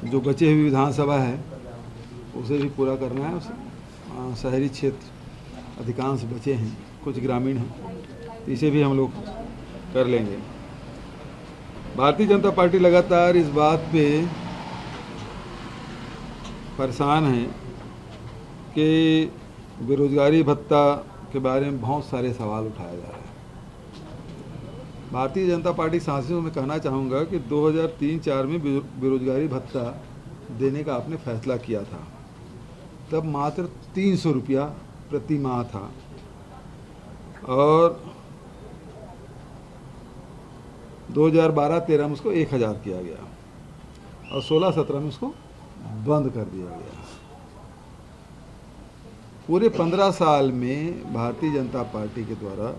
जो बचे हुई विधानसभा है उसे भी पूरा करना है। शहरी क्षेत्र अधिकांश बचे हैं, कुछ ग्रामीण हैं, तो इसे भी हम लोग कर लेंगे। भारतीय जनता पार्टी लगातार इस बात पे परेशान है कि बेरोजगारी भत्ता के बारे में बहुत सारे सवाल उठाए जा रहे हैं। भारतीय जनता पार्टी सांसदों में कहना चाहूँगा कि 2003-04 में बेरोजगारी भत्ता देने का आपने फैसला किया था, तब मात्र 300 रुपया प्रति माह था और 2012-13 में उसको 1000 किया गया और 16-17 में उसको बंद कर दिया गया। पूरे 15 साल में भारतीय जनता पार्टी के द्वारा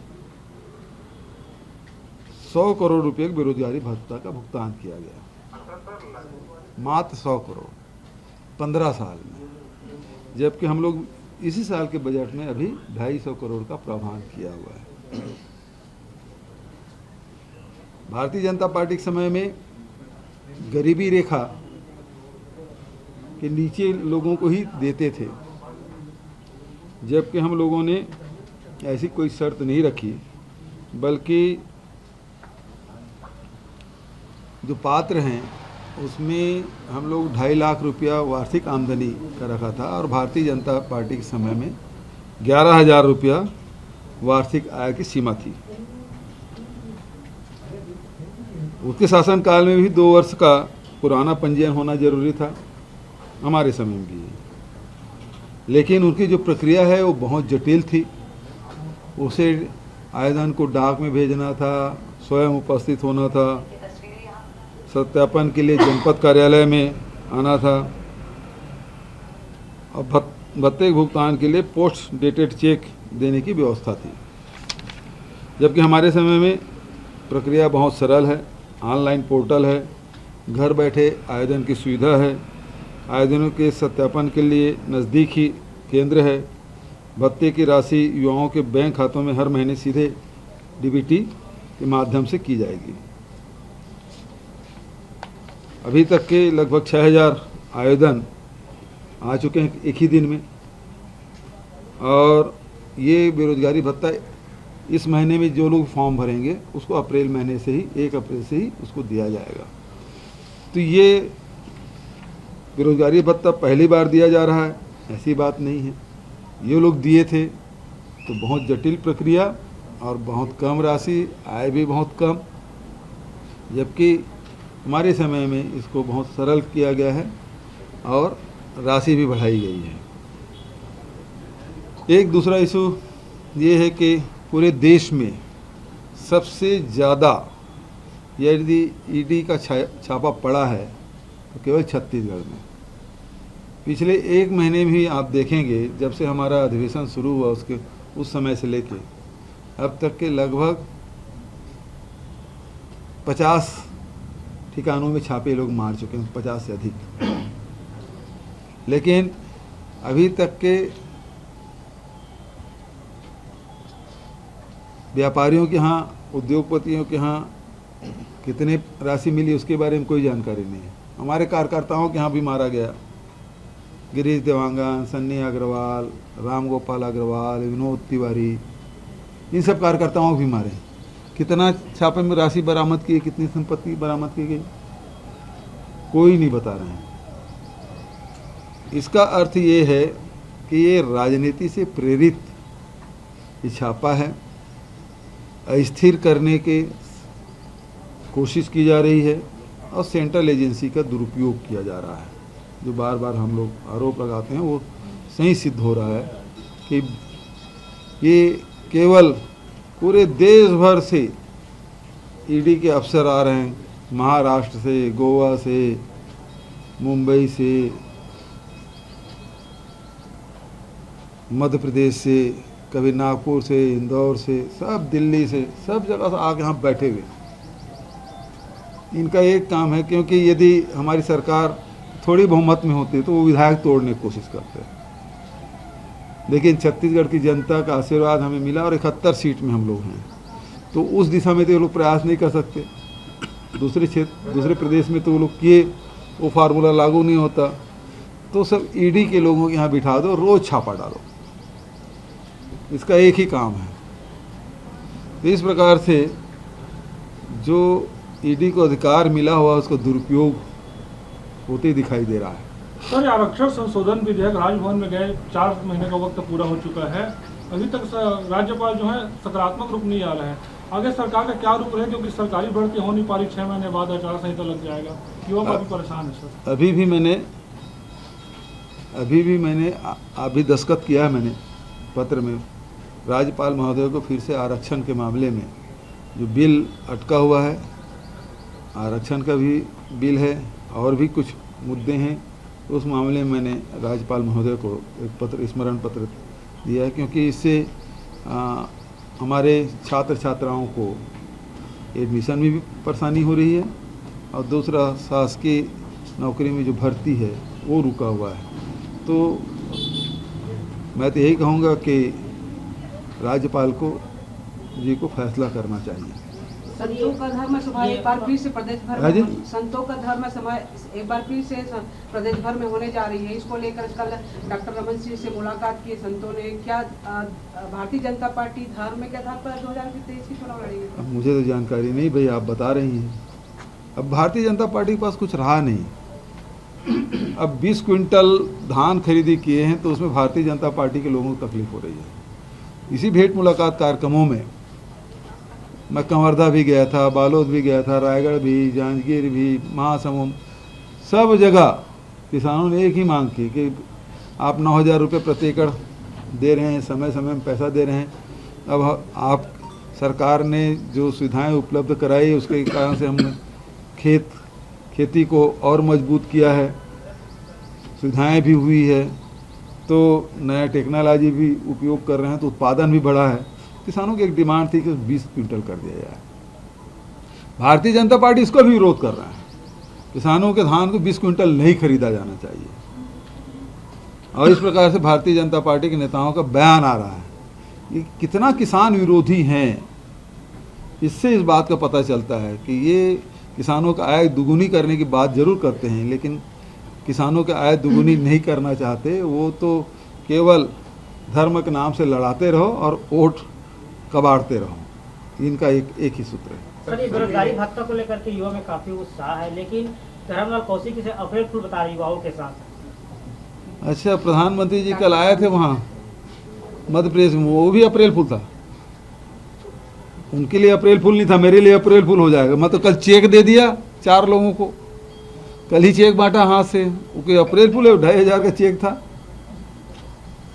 100 करोड़ रुपए बेरोजगारी भत्ता का भुगतान किया गया, मात्र 100 करोड़ 15 साल में, जबकि हम लोग इसी साल के बजट में अभी 250 करोड़ का प्रावधान किया हुआ है। भारतीय जनता पार्टी के समय में गरीबी रेखा के नीचे लोगों को ही देते थे, जबकि हम लोगों ने ऐसी कोई शर्त नहीं रखी, बल्कि जो पात्र हैं उसमें हम लोग 2.5 लाख रुपया वार्षिक आमदनी का रखा था और भारतीय जनता पार्टी के समय में 11,000 रुपया वार्षिक आय की सीमा थी। उसके शासनकाल में भी 2 वर्ष का पुराना पंजीयन होना जरूरी था, हमारे समय में भी, लेकिन उनकी जो प्रक्रिया है वो बहुत जटिल थी। उसे आवेदन को डाक में भेजना था, स्वयं उपस्थित होना था, सत्यापन के लिए जनपद कार्यालय में आना था और भत्ते के भुगतान के लिए पोस्ट डेटेड चेक देने की व्यवस्था थी। जबकि हमारे समय में प्रक्रिया बहुत सरल है, ऑनलाइन पोर्टल है, घर बैठे आवेदन की सुविधा है, आवेदनों के सत्यापन के लिए नज़दीकी केंद्र है, भत्ते की राशि युवाओं के बैंक खातों में हर महीने सीधे डीबीटी के माध्यम से की जाएगी। अभी तक के लगभग 6000 आवेदन आ चुके हैं एक ही दिन में, और ये बेरोजगारी भत्ता इस महीने में जो लोग फॉर्म भरेंगे उसको अप्रैल महीने से ही 1 अप्रैल से ही उसको दिया जाएगा। तो ये बेरोजगारी भत्ता पहली बार दिया जा रहा है, ऐसी बात नहीं है। ये लोग दिए थे तो बहुत जटिल प्रक्रिया और बहुत कम राशि, आय भी बहुत कम, जबकि हमारे समय में इसको बहुत सरल किया गया है और राशि भी बढ़ाई गई है। एक दूसरा इशू ये है कि पूरे देश में सबसे ज़्यादा यदि ईडी का छापा पड़ा है तो केवल छत्तीसगढ़ में। पिछले 1 महीने में ही आप देखेंगे, जब से हमारा अधिवेशन शुरू हुआ उस समय से लेके अब तक के लगभग 50 ठिकानों में छापे लोग मार चुके हैं, 50 से अधिक। लेकिन अभी तक के व्यापारियों के यहाँ, उद्योगपतियों के यहाँ कितने राशि मिली उसके बारे में कोई जानकारी नहीं है। हमारे कार्यकर्ताओं के यहाँ भी मारा गया, गिरीश देवांगन, सन्नी अग्रवाल, राम गोपाल अग्रवाल, विनोद तिवारी, इन सब कार्यकर्ताओं को भी मारे। कितना छापे में राशि बरामद की, कितनी संपत्ति बरामद की गई, कोई नहीं बता रहे हैं। इसका अर्थ ये है कि ये राजनीति से प्रेरित ये छापा है, अस्थिर करने के कोशिश की जा रही है और सेंट्रल एजेंसी का दुरुपयोग किया जा रहा है। जो बार बार हम लोग आरोप लगाते हैं वो सही सिद्ध हो रहा है कि ये केवल पूरे देश भर से ईडी के अफसर आ रहे हैं, महाराष्ट्र से, गोवा से, मुंबई से, मध्य प्रदेश से, कभी नागपुर से, इंदौर से, सब दिल्ली से, सब जगह से आके यहाँ बैठे हुए। इनका एक काम है, क्योंकि यदि हमारी सरकार थोड़ी बहुमत में होती तो वो विधायक तोड़ने की कोशिश करते हैं, लेकिन छत्तीसगढ़ की जनता का आशीर्वाद हमें मिला और 71 सीट में हम लोग हैं, तो उस दिशा में तो वो लोग प्रयास नहीं कर सकते। दूसरे प्रदेश में तो वो लोग किए, वो फार्मूला लागू नहीं होता, तो सब ईडी के लोगों के यहाँ बिठा दो, रोज़ छापा डालो, इसका एक ही काम है। तो इस प्रकार से जो ईडी को अधिकार मिला हुआ उसका दुरुपयोग होते ही दिखाई दे रहा है। सर, आरक्षण संशोधन विधेयक राजभवन में गए 4 महीने का वक्त पूरा हो चुका है, अभी तक राज्यपाल जो है सकारात्मक रूप नहीं आ रहा है। आगे सरकार का क्या रूप है, क्योंकि सरकारी भर्ती हो नहीं पा रही, 6 महीने बाद आचार संहिता लग जाएगा, युवा काफी परेशान है सर। अभी भी मैंने अभी दस्तखत किया है मैंने पत्र में राज्यपाल महोदय को, फिर से आरक्षण के मामले में जो बिल अटका हुआ है, आरक्षण का भी बिल है और भी कुछ मुद्दे हैं, उस मामले में मैंने राज्यपाल महोदय को एक पत्र, स्मरण पत्र दिया है, क्योंकि इससे हमारे छात्र छात्राओं को एडमिशन में भी परेशानी हो रही है और दूसरा शासकीय नौकरी में जो भर्ती है वो रुका हुआ है। तो मैं तो यही कहूँगा कि राज्यपाल को जी को फैसला करना चाहिए। संतों का धर्म सभा एक बार फिर से प्रदेश भर में, संतों का धर्म सभा एक बार फिर से प्रदेश भर में होने जा रही है। इसको लेकर कल डॉक्टर रमन सिंह से मुलाकात की संतों ने। क्या भारतीय जनता पार्टी धर्म के आधार पर 2023 की चुनाव लड़ेगी? अब मुझे तो जानकारी नहीं भाई, आप बता रही हैं। अब भारतीय जनता पार्टी के पास कुछ रहा नहीं। अब 20 क्विंटल धान खरीदी किए हैं तो उसमें भारतीय जनता पार्टी के लोगों को तकलीफ हो रही है। इसी भेंट मुलाकात कार्यक्रमों में मैं कंवर्धा भी गया था, बालोद भी गया था, रायगढ़ भी, जांजगीर भी, महासमुंद, सब जगह किसानों ने एक ही मांग की कि आप 9,000 रुपये प्रति एकड़ दे रहे हैं, समय समय में पैसा दे रहे हैं। अब आप सरकार ने जो सुविधाएं उपलब्ध कराई उसके कारण से हमने खेती को और मजबूत किया है, सुविधाएं भी हुई है, तो नया टेक्नोलॉजी भी उपयोग कर रहे हैं, तो उत्पादन भी बढ़ा है। किसानों की एक डिमांड थी कि 20 क्विंटल कर दिया जाए। भारतीय जनता पार्टी इसको भी विरोध कर रहा है, किसानों के धान को 20 क्विंटल नहीं खरीदा जाना चाहिए। और इस प्रकार से भारतीय जनता पार्टी के नेताओं का बयान आ रहा है। ये कितना किसान विरोधी हैं, इससे इस बात का पता चलता है कि ये किसानों का आय दुगुनी करने की बात जरूर करते हैं, लेकिन किसानों की आय दुगुनी नहीं करना चाहते। वो तो केवल धर्म के नाम से लड़ाते रहो और वोट कबाड़ते रहो, इनका एक ही सूत्र है। सर, ये बेरोजगारी भत्ता को लेकर के युवा में काफी उत्साह है, लेकिन धर्मलाल कौशिक इसे अप्रैल फूल बता रहे युवाओं के साथ। अच्छा, प्रधानमंत्री जी कल आए थे वहाँ मध्य प्रदेश में, वो भी अप्रैल फूल था। उनके लिए अप्रैल फूल नहीं था, मेरे लिए अप्रैल फूल हो जाएगा। मैं तो कल चेक दे दिया 4 लोगों को, कल ही चेक बांटा हाथ से, वो अप्रैल फूल है, 2,500 का चेक था।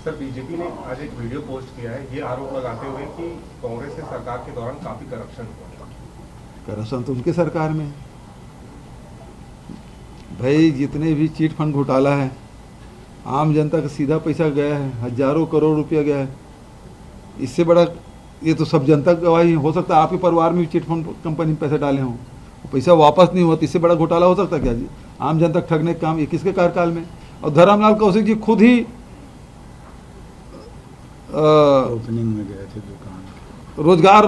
सर, बीजेपी ने आज एक वीडियो पोस्ट किया है ये आरोप लगाते हुए कि कांग्रेस की सरकार के दौरान काफी करप्शन हुआ। करप्शन तो उनके सरकार में है भाई। जितने भी चिट फंड घोटाला है, आम जनता का सीधा पैसा गया है, हजारों करोड़ रुपया गया है। इससे बड़ा ये तो सब जनता की गवाही हो सकता है। आपके परिवार में भी चिट फंड कंपनी में पैसा डाले हों, पैसा वापस नहीं हुआ, इससे बड़ा घोटाला हो सकता क्या जी? आम जनता ठगने का काम ये किसके कार्यकाल में? और धर्मलाल कौशिक जी खुद ही ओपनिंग में गए थे दुकान, रोजगार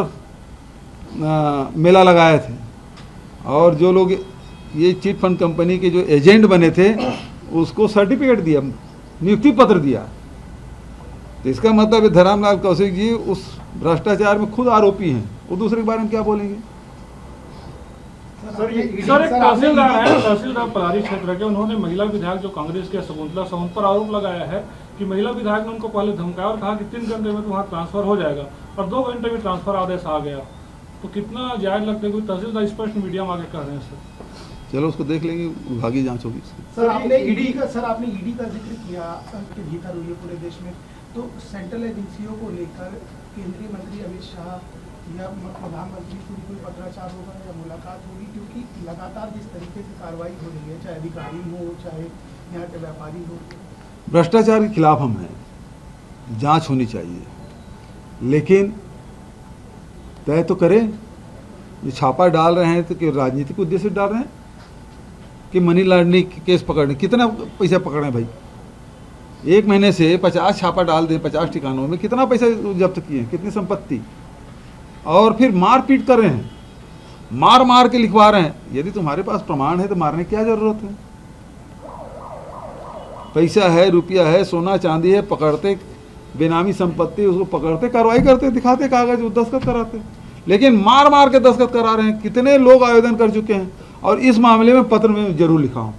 मेला लगाए थे, और जो लोग ये चिट फंड कंपनी के जो एजेंट बने थे उसको सर्टिफिकेट दिया, नियुक्ति पत्र दिया। तो इसका मतलब धर्मलाल कौशिक जी उस भ्रष्टाचार में खुद आरोपी हैं। वो दूसरे के बारे में क्या बोलेंगे? सर, एक तहसीलदार है, तहसीलदार परारी क्षेत्र के, उन्होंने महिला विधायक जो कांग्रेस के शकुंतला सावंत पर आरोप लगाया है कि महिला विधायक ने उनको पहले धमकाया और कहा कि 3 घंटे में तुम्हारा ट्रांसफर हो जाएगा, और 2 घंटे में ट्रांसफर आदेश आ गया। तो कितना जायज लगता है? कोई तहसीलदार स्पष्ट मीडिया में आगे कर रहे हैं सर। चलो उसको देख लेंगे, विभागीय जांच होगी। सर, आपने ईडी का जिक्र किया के भीतर हुई पूरे देश में, तो सेंट्रल एजेंसियों को लेकर केंद्रीय मंत्री अमित शाह या प्रधानमंत्री से कोई पत्राचार होगा या मुलाकात होगी? क्योंकि लगातार जिस तरीके से कार्रवाई हो रही है, चाहे अधिकारी हो चाहे यहाँ के व्यापारी हो, भ्रष्टाचार के खिलाफ हम हैं, जांच होनी चाहिए, लेकिन तय तो करें। ये छापा डाल रहे हैं तो कि राजनीतिक उद्देश्य से डाल रहे हैं कि मनी लॉन्ड्रिंग केस पकड़ने? कितना पैसा पकड़े भाई? 1 महीने से 50 छापा डाल दें 50 ठिकानों में, कितना पैसा जब्त किए, कितनी संपत्ति, और फिर मारपीट कर रहे हैं, मार के लिखवा रहे हैं। यदि तुम्हारे पास प्रमाण है तो मारने की क्या जरूरत है? पैसा है, रुपया है, सोना चांदी है, पकड़ते बेनामी संपत्ति, उसको पकड़ते, कार्रवाई करते, दिखाते कागज, वो दस्तखत कराते। लेकिन मार मार के दस्तखत करा रहे हैं। कितने लोग आवेदन कर चुके हैं, और इस मामले में पत्र में जरूर लिखा हूँ।